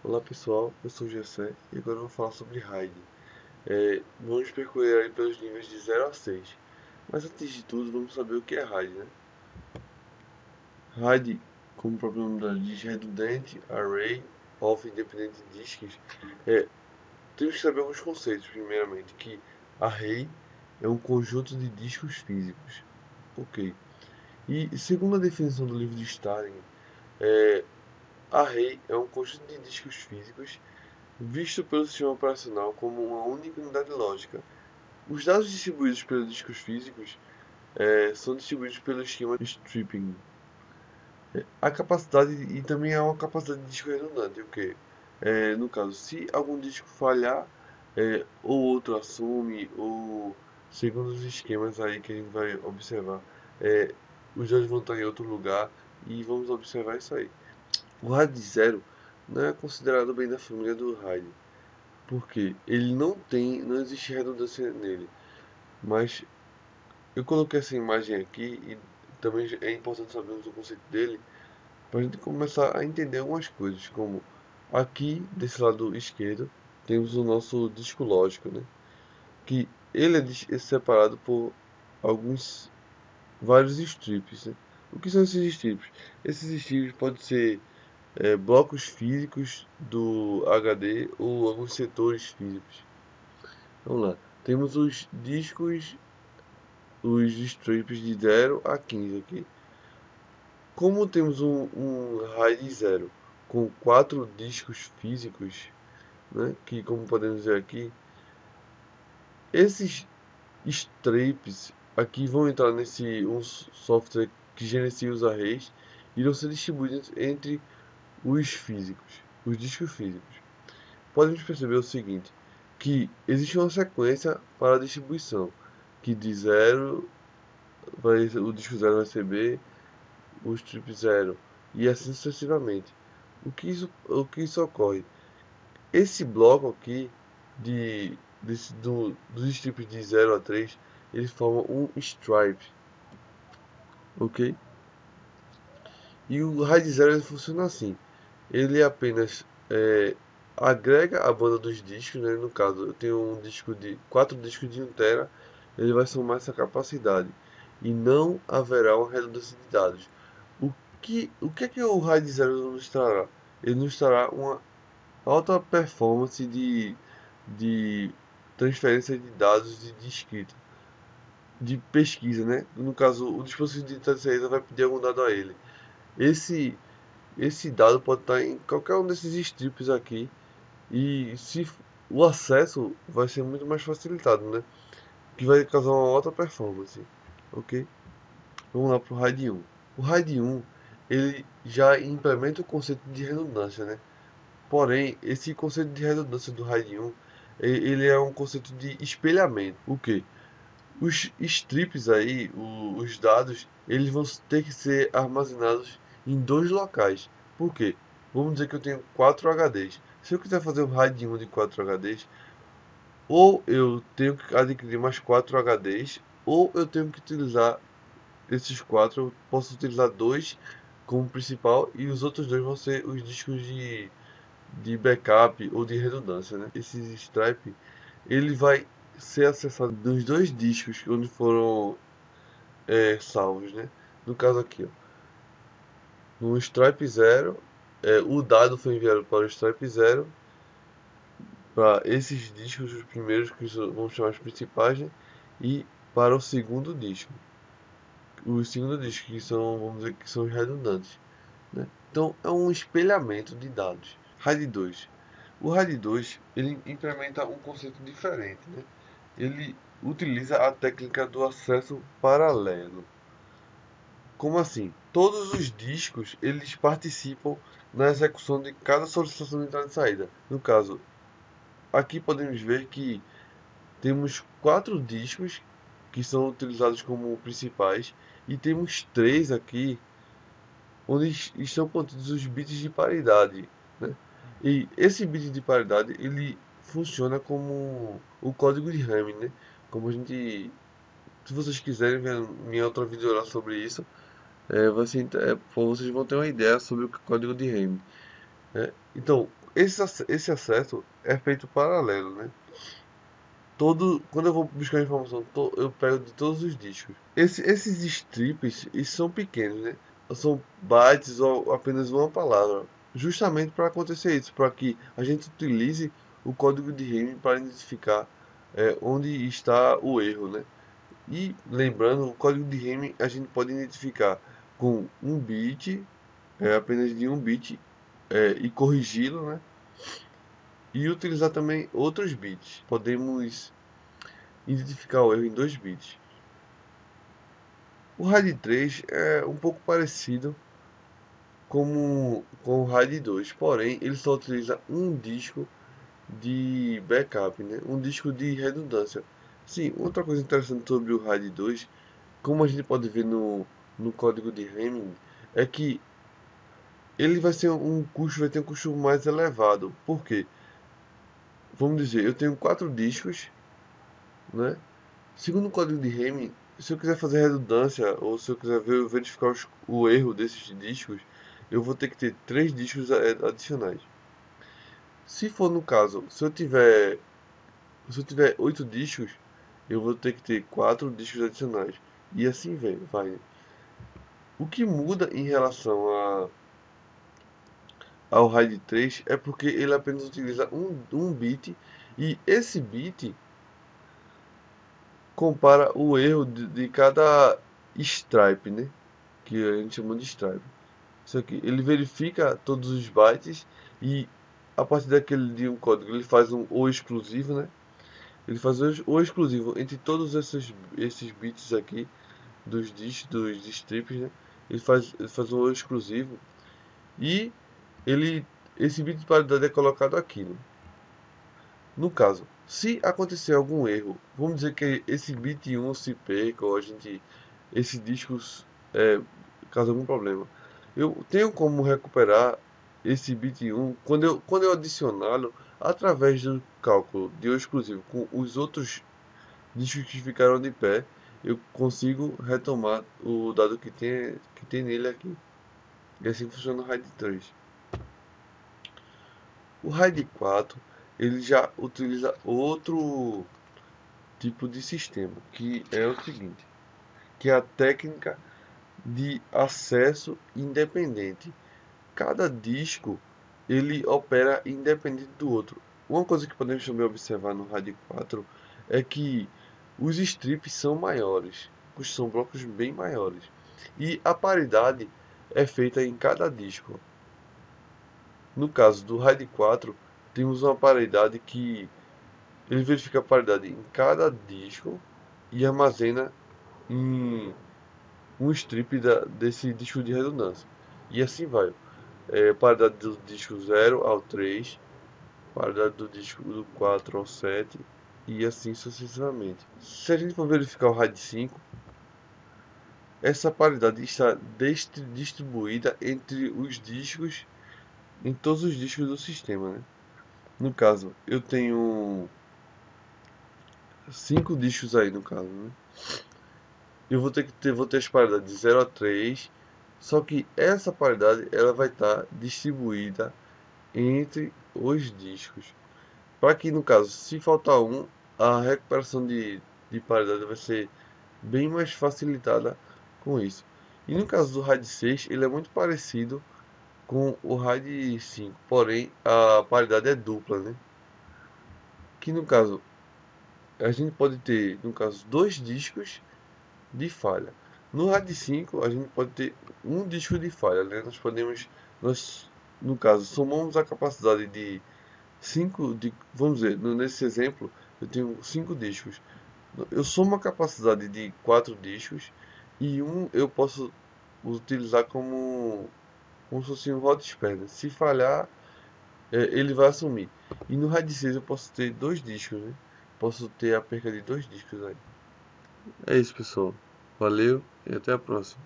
Olá pessoal, eu sou o Gessé e agora eu vou falar sobre RAID. Vamos percorrer aí pelos níveis de 0 a 6. Mas antes de tudo, vamos saber o que é RAID, né? RAID, como o próprio nome diz, Redundant Array of Independent Disks. Temos que saber alguns conceitos, primeiramente, que array é um conjunto de discos físicos. Ok. E segundo a definição do livro de Stalin, é, array é um conjunto de discos físicos visto pelo sistema operacional como uma única unidade lógica. Os dados distribuídos pelos discos físicos são distribuídos pelo esquema de stripping. A capacidade e também há uma capacidade de disco redundante, o que? No caso, se algum disco falhar, ou outro assume, ou segundo os esquemas aí que a gente vai observar, é, os dados vão estar em outro lugar e vamos observar isso aí. O RAID 0 não é considerado bem da família do RAID. Porque ele não existe redundância nele. Mas eu coloquei essa imagem aqui e também é importante sabermos o conceito dele para a gente começar a entender algumas coisas, como aqui desse lado esquerdo temos o nosso disco lógico, né? Que ele é separado por alguns vários strips, né? O que são esses strips? Esses strips podem ser blocos físicos do HD ou alguns setores físicos. Vamos lá. Temos os discos, os strips de 0 a 15 aqui. Como temos um RAID 0 com 4 discos físicos, né, que como podemos ver aqui, esses strips aqui vão entrar nesse software que gerencia os arrays e irão ser distribuídos entre os físicos, os discos físicos. Podemos perceber o seguinte, que existe uma sequência para a distribuição, que de 0 o disco 0 vai receber o strip 0 e assim sucessivamente. O que isso ocorre? Esse bloco aqui dos strips de 0 a 3, eles formam um stripe, ok? E o RAID 0 ele funciona assim. Ele apenas agrega a banda dos discos, né? No caso, eu tenho um disco de 4 discos de 1 TB, ele vai somar essa capacidade e não haverá uma redundância de dados. O que o RAID 0 nos trará? Ele nos trará uma alta performance de transferência de dados e de escrita, de pesquisa, né? No caso, o dispositivo de terceiriza vai pedir algum dado a ele. Esse, esse dado pode estar em qualquer um desses strips aqui e se o acesso vai ser muito mais facilitado, né? Que vai causar uma alta performance, ok? Vamos lá para o RAID 1. O RAID 1 ele já implementa o conceito de redundância, né? Porém, esse conceito de redundância do RAID 1 ele é um conceito de espelhamento. O que? Os strips aí, os dados, eles vão ter que ser armazenados em dois locais. Por quê? Vamos dizer que eu tenho 4 HDs. Se eu quiser fazer um RAID 1 de 4 HDs, ou eu tenho que adquirir mais 4 HDs, ou eu tenho que utilizar esses 4, eu posso utilizar dois como principal e os outros dois vão ser os discos de backup ou de redundância, né? Esse stripe, ele vai ser acessado nos dois discos onde foram salvos, né? No caso aqui, ó, no stripe 0, o dado foi enviado para o stripe 0, para esses discos, os primeiros que vamos chamar os principais, né? E para o segundo disco. Os segundo disco que são, vamos dizer que são os redundantes, né? Então é um espelhamento de dados. RAID 2. O RAID 2 ele implementa um conceito diferente, né? Ele utiliza a técnica do acesso paralelo. Como assim? Todos os discos eles participam na execução de cada solicitação de entrada e saída. No caso, aqui podemos ver que temos 4 discos que são utilizados como principais e temos 3 aqui onde estão contidos os bits de paridade, né? E esse bit de paridade ele funciona como o código de RAM, né? Como a gente, se vocês quiserem ver minha outra vídeo lá sobre isso, vocês vão ter uma ideia sobre o código de RAM, né? Então, esse acesso é feito paralelo, né? Quando eu vou buscar informação, eu pego de todos os discos. Esses strips, são pequenos, né? São bytes ou apenas uma palavra. Justamente para acontecer isso, para que a gente utilize o código de rime para identificar onde está o erro, né? E lembrando, o código de rime a gente pode identificar com um bit, apenas de um bit, e corrigi-lo, né? E utilizar também outros bits. Podemos identificar o erro em 2 bits. O RAID 3 é um pouco parecido com o RAID 2, porém ele só utiliza um disco de backup, né? Um disco de redundância. Sim, outra coisa interessante sobre o RAID 2, como a gente pode ver no código de Hamming, é que ele vai ter um custo mais elevado. Por quê? Vamos dizer, eu tenho 4 discos, né? Segundo o código de Hamming, se eu quiser fazer redundância ou se eu quiser verificar o erro desses discos, eu vou ter que ter 3 discos adicionais. Se for no caso, se eu tiver 8 discos, eu vou ter que ter 4 discos adicionais. E assim vai. O que muda em relação ao RAID 3 é porque ele apenas utiliza um bit e esse bit compara o erro de cada stripe, né? Que a gente chama de stripe. Isso aqui, ele verifica todos os bytes e a partir daquele de um código ele faz um o exclusivo, né? Ele faz o exclusivo entre todos esses bits aqui dos strips, né? Ele faz um o exclusivo e ele esse bit de paridade é colocado aqui, né? No caso, se acontecer algum erro, vamos dizer que esse bit 1 se perca ou esse disco causa algum problema. Eu tenho como recuperar esse bit 1 quando eu adicioná-lo através do cálculo de um exclusivo com os outros discos que ficaram de pé, eu consigo retomar o dado que tem nele aqui. E assim funciona o RAID 3. O RAID 4 ele já utiliza outro tipo de sistema, que é o seguinte, que é a técnica de acesso independente. Cada disco ele opera independente do outro. Uma coisa que podemos também observar no RAID 4 é que os strips são maiores, são blocos bem maiores. E a paridade é feita em cada disco. No caso do RAID 4, temos uma paridade que ele verifica a paridade em cada disco e armazena em um strip desse disco de redundância. E assim vai. Paridade do disco 0 ao 3, paridade do disco do 4 ao 7 e assim sucessivamente. Se a gente for verificar o RAID 5, essa paridade está distribuída entre os discos, em todos os discos do sistema, né? No caso, eu tenho 5 discos aí no caso, né? Eu vou ter as paridades de 0 a 3, só que essa paridade ela vai estar distribuída entre os discos. Para que no caso, se faltar um, a recuperação de paridade vai ser bem mais facilitada com isso. E no caso do RAID 6, ele é muito parecido com o RAID 5, porém a paridade é dupla, né? Que no caso, a gente pode ter, no caso, 2 discos de falha. No RAID 5, a gente pode ter um disco de falha, né? Nós, no caso, somamos a capacidade de 5, vamos dizer, nesse exemplo, eu tenho 5 discos. Eu somo a capacidade de 4 discos e um eu posso utilizar como se fosse um hot spare, né? Se falhar, ele vai assumir. E no RAID 6 eu posso ter 2 discos, né? Posso ter a perca de 2 discos aí. É isso, pessoal. Valeu e até a próxima.